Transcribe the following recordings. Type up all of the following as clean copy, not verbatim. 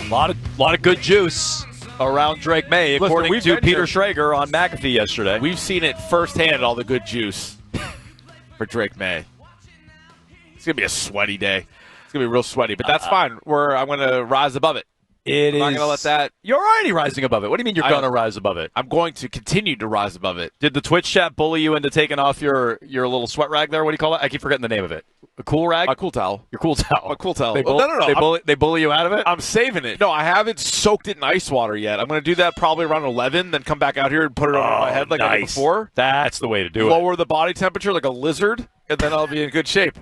A lot of good juice around Drake May, according to Peter Schrager on McAfee yesterday. We've seen it firsthand, all the good juice for Drake May. It's going to be a sweaty day. It's going to be real sweaty, but that's fine. I'm going to rise above it. I'm not going to let that. You're already rising above it. What do you mean you're going to rise above it? I'm going to continue to rise above it. Did the Twitch chat bully you into taking off your little sweat rag there? What do you call it? I keep forgetting the name of it. A cool rag? A cool towel. Your cool towel. A cool towel. No. They bully you out of it? I'm saving it. No, I haven't soaked it in ice water yet. I'm going to do that probably around 11, then come back out here and put it on my head like I did before. That's the way to do it. Lower the body temperature like a lizard, and then I'll be in good shape.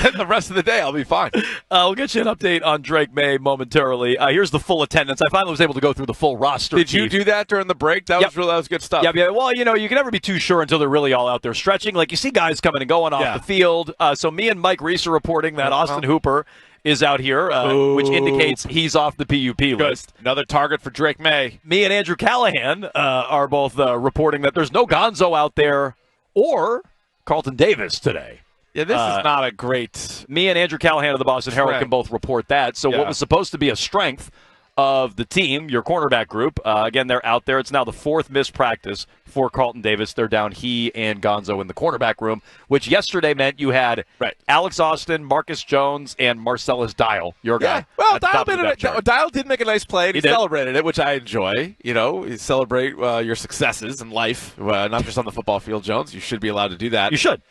Then the rest of the day, I'll be fine. We'll get you an update on Drake May momentarily. Here's the full attendance. I finally was able to go through the full roster. Did you do that during the break? That was good stuff. Yeah. Well, you can never be too sure until they're really all out there stretching. Like, you see guys coming and going off the field. So me and Mike Reese are reporting that Austin Hooper is out here, which indicates he's off the PUP list. Another target for Drake May. Me and Andrew Callahan are both reporting that there's no Gonzo out there or Carlton Davis today. Yeah, this is not a great... Me and Andrew Callahan of the Boston Herald can both report that. So what was supposed to be a strength of the team, your cornerback group, again, they're out there. It's now the fourth missed practice for Carlton Davis. They're down he and Gonzo in the cornerback room, which yesterday meant you had Alex Austin, Marcus Jones, and Marcellus Dial, your guy. Well, Dial did make a nice play. He celebrated it, which I enjoy. You celebrate your successes in life, not just on the football field, Jones. You should be allowed to do that. You should.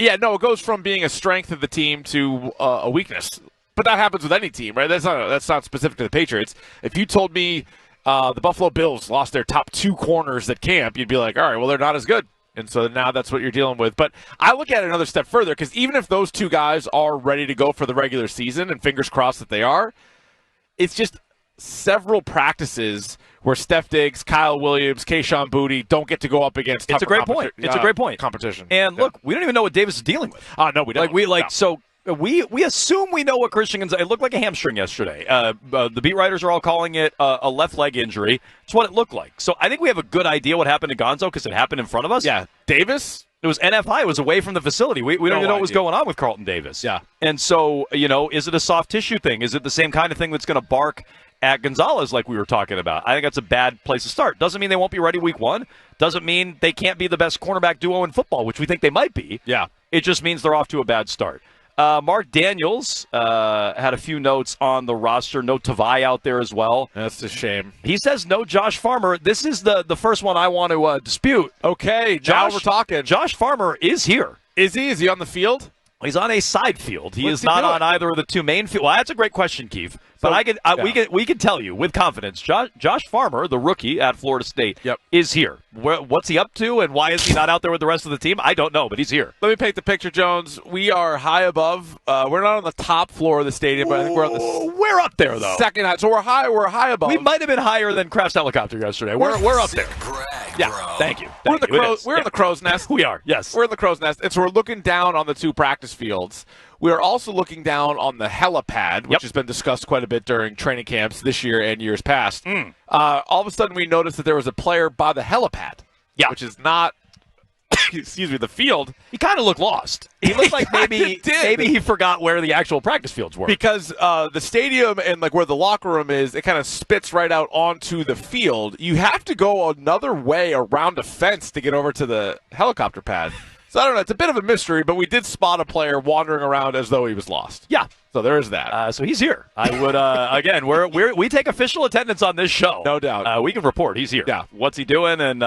It goes from being a strength of the team to a weakness. But that happens with any team, right? That's not specific to the Patriots. If you told me the Buffalo Bills lost their top two corners at camp, you'd be like, all right, well, they're not as good. And so now that's what you're dealing with. But I look at it another step further, because even if those two guys are ready to go for the regular season, and fingers crossed that they are, it's just several practices where Steph Diggs, Kyle Williams, Kayshon Boutte don't get to go up against. It's a great point. It's a great point. Competition. And look, we don't even know what Davis is dealing with. No, we don't. So we assume we know what Christian Gonzalez. It looked like a hamstring yesterday. The beat writers are all calling it a left leg injury. It's what it looked like. So I think we have a good idea what happened to Gonzo because it happened in front of us. Yeah, Davis. It was NFI. It was away from the facility. We don't even know what was going on with Carlton Davis. Yeah. And so, is it a soft tissue thing? Is it the same kind of thing that's going to bark at Gonzalez like we were talking about? I think that's a bad place to start. Doesn't mean they won't be ready week one. Doesn't mean they can't be the best cornerback duo in football, which we think they might be. Yeah. It just means they're off to a bad start. Mark Daniels had a few notes on the roster. No Tavai out there as well. That's a shame. He says no Josh Farmer. This is the first one I want to dispute. Okay, now we're talking. Josh Farmer is here. Is he? Is he on the field? He's on a side field. He is not on either of the two main fields. Well, that's a great question, Keefe. But we can tell you with confidence, Josh Farmer, the rookie at Florida State, is here. What's he up to, and why is he not out there with the rest of the team? I don't know, but he's here. Let me paint the picture, Jones. We are high above. We're not on the top floor of the stadium, but I think we're on the. We're up there though. Second high, so we're high. We're high above. We might have been higher than Kraft's helicopter yesterday. We're up there. Thank you. We're in the crow's nest. We are. Yes, we're in the crow's nest, and so we're looking down on the two practice fields. We are also looking down on the helipad, which has been discussed quite a bit during training camps this year and years past. All of a sudden, we noticed that there was a player by the helipad, which is not, the field. He kind of looked lost. He looked like maybe he forgot where the actual practice fields were. Because the stadium and where the locker room is, it kind of spits right out onto the field. You have to go another way around a fence to get over to the helicopter pad. So I don't know. It's a bit of a mystery, but we did spot a player wandering around as though he was lost. Yeah. So there is that. So he's here. I would again. We take official attendance on this show. No doubt. We can report he's here. Yeah. What's he doing, and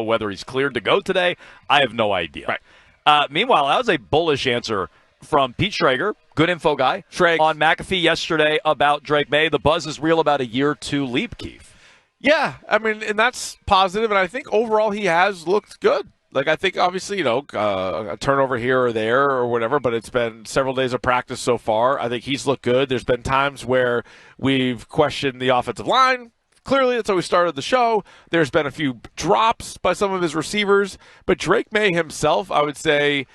whether he's cleared to go today, I have no idea. Right. Meanwhile, that was a bullish answer from Pete Schrager, good info guy, on McAfee yesterday about Drake May. The buzz is real about a year 2 leap, Keefe. Yeah, I mean, and that's positive, and I think overall he has looked good. I think, obviously, a turnover here or there or whatever, but it's been several days of practice so far. I think he's looked good. There's been times where we've questioned the offensive line. Clearly, that's how we started the show. There's been a few drops by some of his receivers. But Drake May himself, I would say,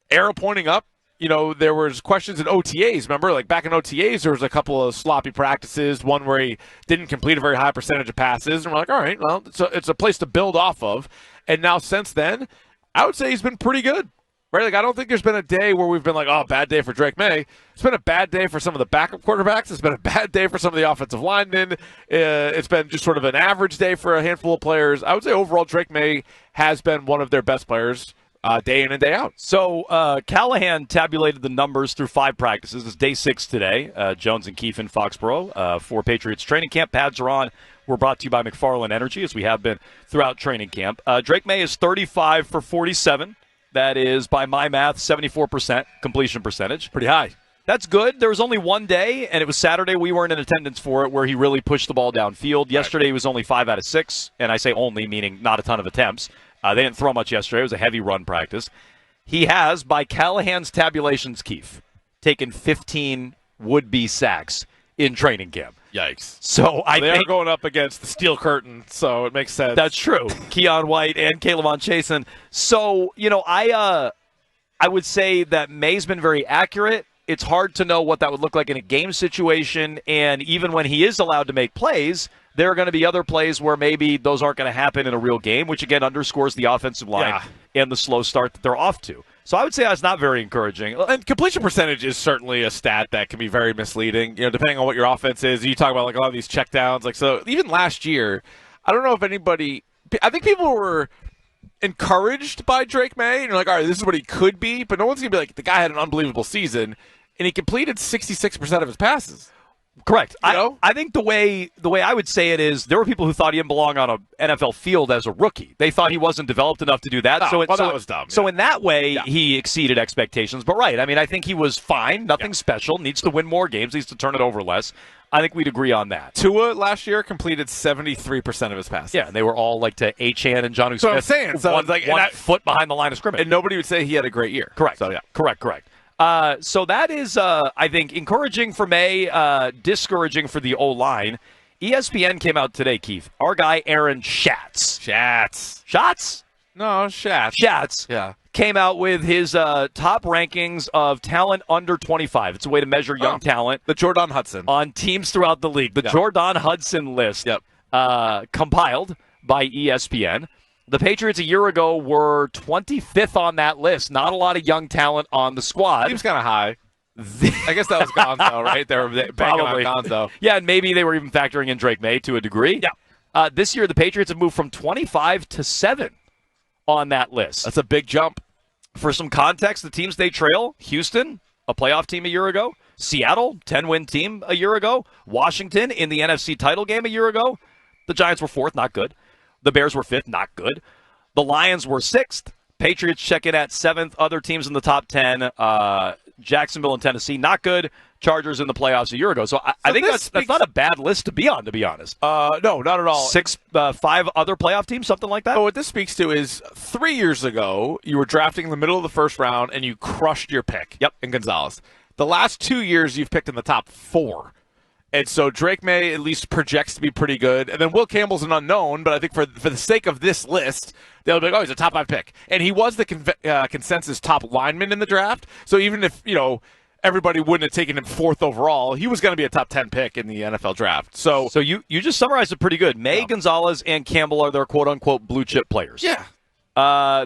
arrow pointing up. There was questions in OTAs. Remember, back in OTAs, there was a couple of sloppy practices, one where he didn't complete a very high percentage of passes. And we're like, all right, well, it's a place to build off of. And now since then, I would say he's been pretty good. Right? Like, I don't think there's been a day where we've been like, oh, bad day for Drake May. It's been a bad day for some of the backup quarterbacks. It's been a bad day for some of the offensive linemen. It's been just sort of an average day for a handful of players. I would say overall Drake May has been one of their best players day in and day out. So Callahan tabulated the numbers through 5 practices. It's day 6 today. Jones and Keefe in Foxborough for Patriots training camp. Pads are on. We're brought to you by McFarland Energy, as we have been throughout training camp. Drake May is 35 for 47. That is, by my math, 74% completion percentage. Pretty high. That's good. There was only one day, and it was Saturday. We weren't in attendance for it, where he really pushed the ball downfield. Yesterday, he was only 5 out of 6, and I say only, meaning not a ton of attempts. They didn't throw much yesterday. It was a heavy run practice. He has, by Callahan's tabulations, Keefe, taken 15 would-be sacks in training camp. Yikes. So I they think are going up against the steel curtain, so it makes sense. That's true. Keon White and Caleb Chasen. So, I would say that May's been very accurate. It's hard to know what that would look like in a game situation, and even when he is allowed to make plays, there are going to be other plays where maybe those aren't going to happen in a real game, which again underscores the offensive line and the slow start that they're off to. So I would say that's not very encouraging. And completion percentage is certainly a stat that can be very misleading, depending on what your offense is. You talk about like a lot of these checkdowns. So even last year, I don't know if I think people were encouraged by Drake May, and you're like, all right, this is what he could be, but no one's going to be like, the guy had an unbelievable season, and he completed 66% of his passes. Correct. I think the way I would say it is there were people who thought he didn't belong on an NFL field as a rookie. They thought he wasn't developed enough to do that. That was dumb. So in that way, he exceeded expectations. But right, I think he was fine. Nothing special. Needs to win more games. Needs to turn it over less. I think we'd agree on that. Tua last year completed 73% of his passes. Yeah, and they were all like to Achane and Jonnu Smith. So I'm saying, one foot behind the line of scrimmage. And nobody would say he had a great year. Correct. So, yeah. Correct. So that is, I think, encouraging for May, discouraging for the O-line. ESPN came out today, Keith. Our guy, Aaron Schatz. Schatz? No, Schatz. Schatz. Yeah. Came out with his top rankings of talent under 25. It's a way to measure young talent. The Jordan Hudson. On teams throughout the league. The Jordan Hudson list. Compiled by ESPN. The Patriots a year ago were 25th on that list. Not a lot of young talent on the squad. Seems kind of high. I guess that was Gonzo, right? They were banking on Gonzo. Yeah, and maybe they were even factoring in Drake May to a degree. Yeah. This year, the Patriots have moved from 25 to 7 on that list. That's a big jump. For some context, the teams they trail, Houston, a playoff team a year ago. Seattle, 10-win team a year ago. Washington in the NFC title game a year ago. The Giants were 4th, not good. The Bears were 5th, not good. The Lions were 6th. Patriots check in at 7th. Other teams in the top 10, Jacksonville and Tennessee, not good. Chargers in the playoffs a year ago. So I think that's not a bad list to be on, to be honest. No, not at all. 5 other playoff teams, something like that? Oh, what this speaks to is 3 years ago, you were drafting in the middle of the first round, and you crushed your pick in Gonzalez. The last 2 years, you've picked in the top 4. And so Drake May at least projects to be pretty good. And then Will Campbell's an unknown, but I think for the sake of this list, they'll be like, oh, he's a top 5 pick. And he was the consensus top lineman in the draft. So even if, everybody wouldn't have taken him 4th overall, he was going to be a top 10 pick in the NFL draft. So you just summarized it pretty good. May, Gonzalez, and Campbell are their quote-unquote blue-chip players. Yeah.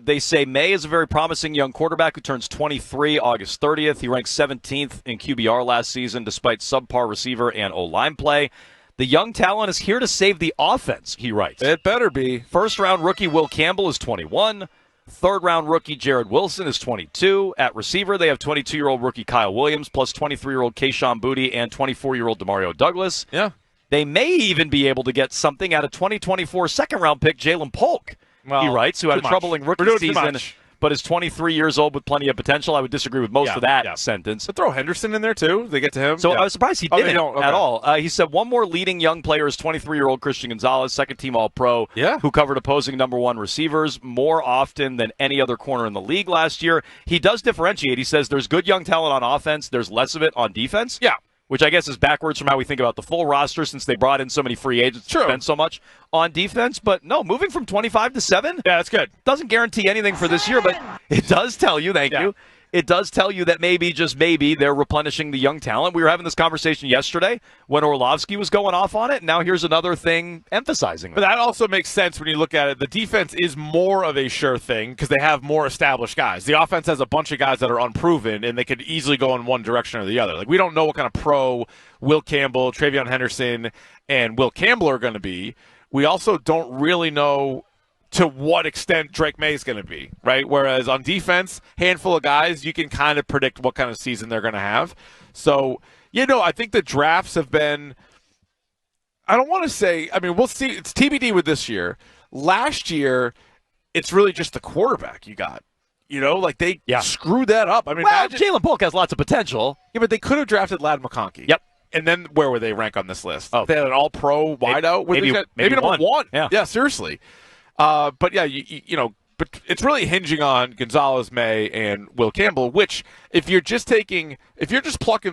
They say May is a very promising young quarterback who turns 23 August 30th. He ranked 17th in QBR last season despite subpar receiver and O-line play. The young talent is here to save the offense, he writes. It better be. First-round rookie Will Campbell is 21. Third-round rookie Jared Wilson is 22. At receiver, they have 22-year-old rookie Kyle Williams plus 23-year-old Kayshon Boutte and 24-year-old Demario Douglas. Yeah. They may even be able to get something out of 2024 second-round pick Jalen Polk. Well, he writes, who had a troubling rookie season, but is 23 years old with plenty of potential. I would disagree with most of that sentence. But throw Henderson in there, too. They get to him. So I was surprised he didn't at all. He said one more leading young player is 23-year-old Christian Gonzalez, second-team All-Pro, who covered opposing number 1 receivers more often than any other corner in the league last year. He does differentiate. He says there's good young talent on offense. There's less of it on defense. Yeah. Which I guess is backwards from how we think about the full roster since they brought in so many free agents to spend so much on defense. But no, moving from 25 to 7? Yeah, that's good. Doesn't guarantee anything for this year, but it does tell you, thank you, it does tell you that maybe, just maybe, they're replenishing the young talent. We were having this conversation yesterday when Orlovsky was going off on it, and now here's another thing emphasizing that. But that also makes sense when you look at it. The defense is more of a sure thing because they have more established guys. The offense has a bunch of guys that are unproven, and they could easily go in one direction or the other. Like, we don't know what kind of pro Will Campbell, Travion Henderson, and Will Campbell are going to be. We also don't really know to what extent Drake May is going to be, right? Whereas on defense, handful of guys, you can kind of predict what kind of season they're going to have. So, I think the drafts have been, I don't want to say, we'll see. It's TBD with this year. Last year, it's really just the quarterback you got. They screwed that up. Jalen Polk has lots of potential. Yeah, but they could have drafted Ladd McConkey. Yep. And then where would they rank on this list? Oh. They had an all-pro wideout? Maybe number one. Yeah, seriously. But it's really hinging on Gonzalez, May, and Will Campbell, which if you're just plucking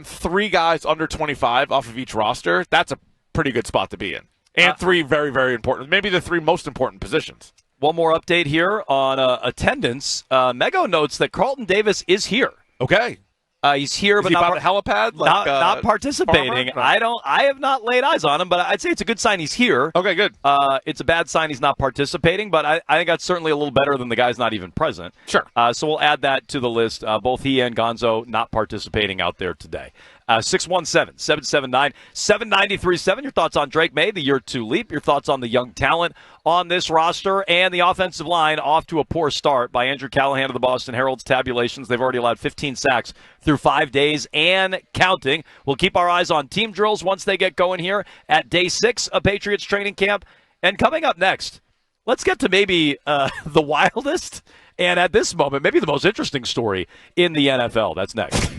3 guys under 25 off of each roster, that's a pretty good spot to be in. And 3 very, very important, maybe the 3 most important positions. One more update here on attendance. Mego notes that Carlton Davis is here. Okay. He's here, but not the helipad. Not participating. I have not laid eyes on him, but I'd say it's a good sign he's here. Okay, good. It's a bad sign he's not participating, but I think that's certainly a little better than the guy's not even present. Sure. So we'll add that to the list. Both he and Gonzo not participating out there today. 617-779-7937. Your thoughts on Drake May, the year 2 leap. Your thoughts on the young talent on this roster and the offensive line off to a poor start by Andrew Callahan of the Boston Herald's tabulations. They've already allowed 15 sacks through 5 days and counting. We'll keep our eyes on team drills once they get going here at day 6 of Patriots training camp. And coming up next, let's get to maybe the wildest and at this moment, maybe the most interesting story in the NFL. That's next.